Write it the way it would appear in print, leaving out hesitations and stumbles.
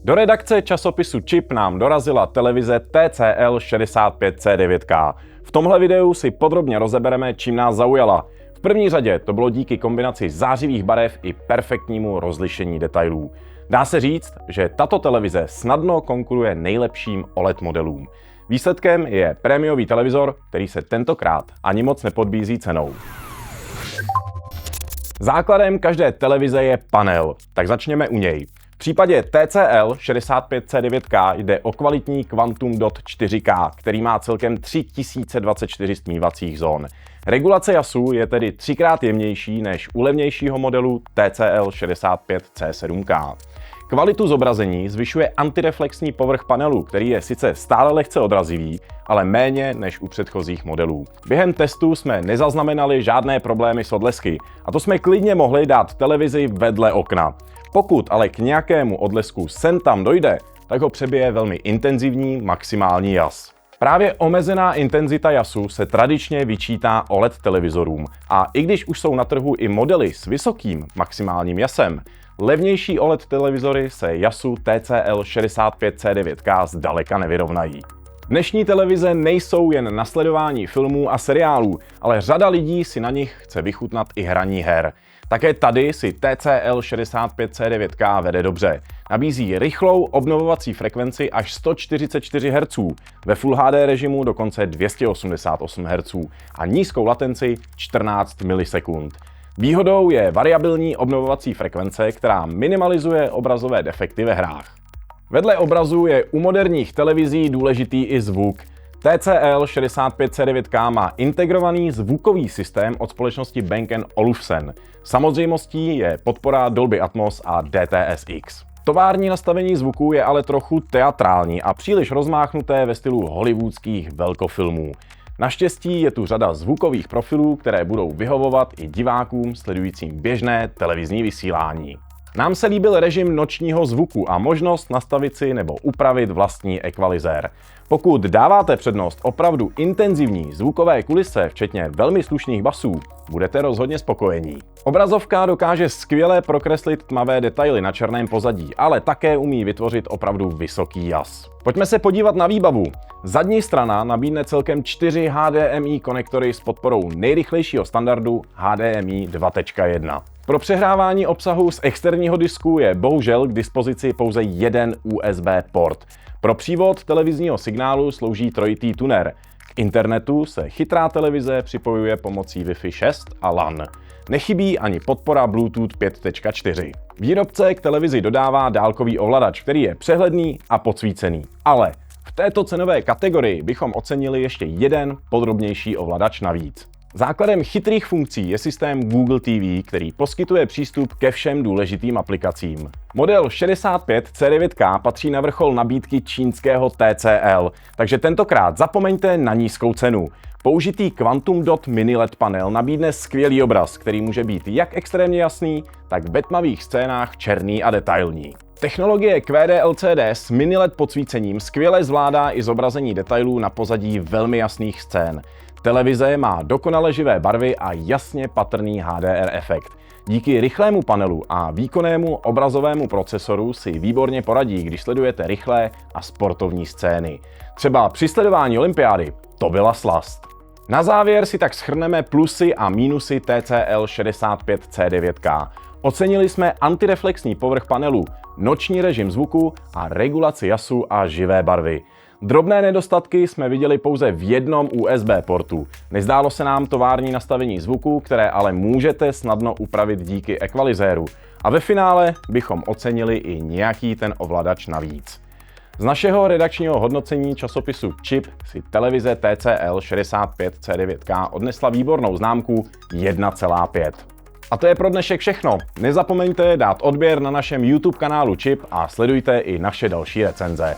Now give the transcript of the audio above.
Do redakce časopisu Chip nám dorazila televize TCL 65C9K. V tomhle videu si podrobně rozebereme, čím nás zaujala. V první řadě to bylo díky kombinaci zářivých barev i perfektnímu rozlišení detailů. Dá se říct, že tato televize snadno konkuruje nejlepším OLED modelům. Výsledkem je prémiový televizor, který se tentokrát ani moc nepodbízí cenou. Základem každé televize je panel, tak začněme u něj. V případě TCL 65C9K jde o kvalitní Quantum Dot 4K, který má celkem 3024 stmívacích zón. Regulace jasu je tedy 3x jemnější než u levnějšího modelu TCL 65C7K. Kvalitu zobrazení zvyšuje antireflexní povrch panelu, který je sice stále lehce odrazivý, ale méně než u předchozích modelů. Během testu jsme nezaznamenali žádné problémy s odlesky a to jsme klidně mohli dát televizi vedle okna. Pokud ale k nějakému odlesku sem tam dojde, tak ho přebije velmi intenzivní maximální jas. Právě omezená intenzita jasu se tradičně vyčítá OLED televizorům a i když už jsou na trhu i modely s vysokým maximálním jasem, levnější OLED televizory se jasu TCL 65C9K zdaleka nevyrovnají. Dnešní televize nejsou jen na sledování filmů a seriálů, ale řada lidí si na nich chce vychutnat i hraní her. Také tady si TCL 65C9K vede dobře. Nabízí rychlou obnovovací frekvenci až 144 Hz, ve Full HD režimu dokonce 288 Hz a nízkou latenci 14 milisekund. Výhodou je variabilní obnovovací frekvence, která minimalizuje obrazové defekty ve hrách. Vedle obrazu je u moderních televizí důležitý i zvuk. TCL 65C9K má integrovaný zvukový systém od společnosti Bang & Olufsen. Samozřejmostí je podpora Dolby Atmos a DTS:X. Tovární nastavení zvuku je ale trochu teatrální a příliš rozmáchnuté ve stylu hollywoodských velkofilmů. Naštěstí je tu řada zvukových profilů, které budou vyhovovat i divákům sledujícím běžné televizní vysílání. Nám se líbil režim nočního zvuku a možnost nastavit si nebo upravit vlastní ekvalizér. Pokud dáváte přednost opravdu intenzivní zvukové kulise, včetně velmi slušných basů, budete rozhodně spokojení. Obrazovka dokáže skvěle prokreslit tmavé detaily na černém pozadí, ale také umí vytvořit opravdu vysoký jas. Pojďme se podívat na výbavu. Zadní strana nabídne celkem 4 HDMI konektory s podporou nejrychlejšího standardu HDMI 2.1. Pro přehrávání obsahu z externího disku je bohužel k dispozici pouze jeden USB port. Pro přívod televizního signálu slouží trojitý tuner. K internetu se chytrá televize připojuje pomocí Wi-Fi 6 a LAN. Nechybí ani podpora Bluetooth 5.4. Výrobce k televizi dodává dálkový ovladač, který je přehledný a podsvícený. Ale v této cenové kategorii bychom ocenili ještě jeden podrobnější ovladač navíc. Základem chytrých funkcí je systém Google TV, který poskytuje přístup ke všem důležitým aplikacím. Model 65C9K patří na vrchol nabídky čínského TCL, takže tentokrát zapomeňte na nízkou cenu. Použitý Quantum Dot Mini LED panel nabídne skvělý obraz, který může být jak extrémně jasný, tak ve tmavých scénách černý a detailní. Technologie QD-LCD s mini LED podsvícením skvěle zvládá i zobrazení detailů na pozadí velmi jasných scén. Televize má dokonale živé barvy a jasně patrný HDR efekt. Díky rychlému panelu a výkonnému obrazovému procesoru si výborně poradí, když sledujete rychlé a sportovní scény. Třeba při sledování olympiády to byla slast. Na závěr si tak shrneme plusy a mínusy TCL 65C9K. Ocenili jsme antireflexní povrch panelu, noční režim zvuku a regulaci jasu a živé barvy. Drobné nedostatky jsme viděli pouze v jednom USB portu. Nezdálo se nám tovární nastavení zvuku, které ale můžete snadno upravit díky ekvalizéru. A ve finále bychom ocenili i nějaký ten ovladač navíc. Z našeho redakčního hodnocení časopisu Chip si televize TCL 65C9K odnesla výbornou známku 1,5. A to je pro dnešek všechno. Nezapomeňte dát odběr na našem YouTube kanálu Chip a sledujte i naše další recenze.